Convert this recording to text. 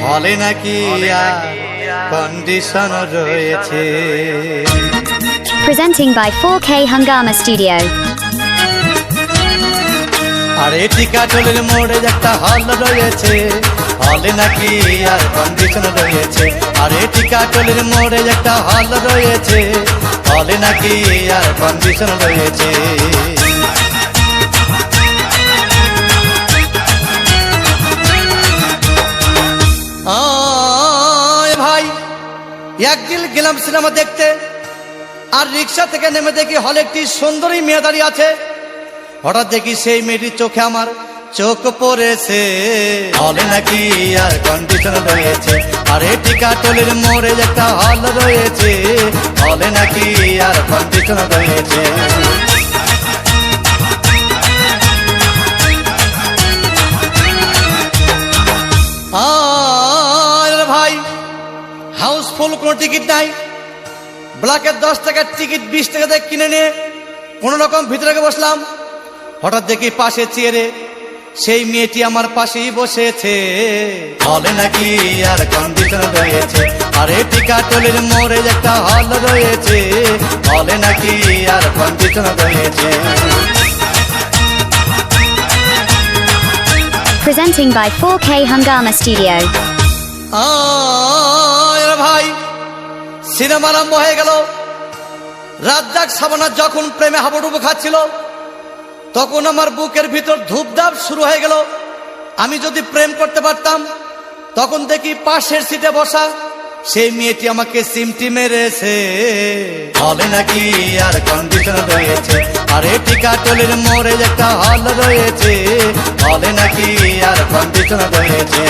হলে নাকি কন্ডিশন রয়েছে। Presenting by 4K Hungama Studio. আরে টিকাটলের মোড়ে একটা হল রয়েছে, হলে নাকি আর কন্ডিশন রয়েছে। আরে টিকাটলের মোড়ে একটা হল রয়েছে, হলে নাকি আর কন্ডিশন রয়েছে। ভাই একদিন গেলাম সিনেমা দেখতে, আর রিক্সা থেকে নেমে দেখি হলে একটি সুন্দরী মেয়ে দাঁড়িয়ে আছে। হঠাৎ দেখি সেই মেয়েটির চোখে আমার চোখ পড়েছে, হলে নাকি আর কন্ডিশন রয়েছে। আরে টিকাটলের মোড়ে একটা হল রয়েছে, হলে নাকি আর কন্ডিশন রয়েছে। ভাই হাউসফুল কোনো টিকিট নাই, ব্ল্যাকের 10 টাকার টিকিট 20 টাকা দিয়ে কিনে নিয়ে কোন রকম ভিতরে বসলাম। হঠাৎ দেখি পাশে চেয়ারে সেই মেয়েটি আমার পাশেই বসেছে, হলে নাকি আর কন্ডিশন রয়েছে। আরে টিকাটলের মোড়ে একটা হল রয়েছে, হলে নাকি আর কন্ডিশন রয়েছে। Presenting by 4K Hungama Studio. ভাই সিনেমা আরম্ভ হয়ে গেল। রাজ্জাক সাবানা যখন প্রেমে হাবুডুবু খাচ্ছিল, তখন আমার বুকের ভিতর ধূপধাপ শুরু হয়ে গেল। আমি যদি প্রেম করতে পারতাম, তখন দেখি পাশের সিটে বসা সেই মেয়েটি আমাকে সিমটি মেরেছে, হলে নাকি আর কন্ডিশন রয়েছে। আরে টিকাটলের মোড়ে একটা হল রয়েছে, হলে নাকি আর কন্ডিশন রয়েছে।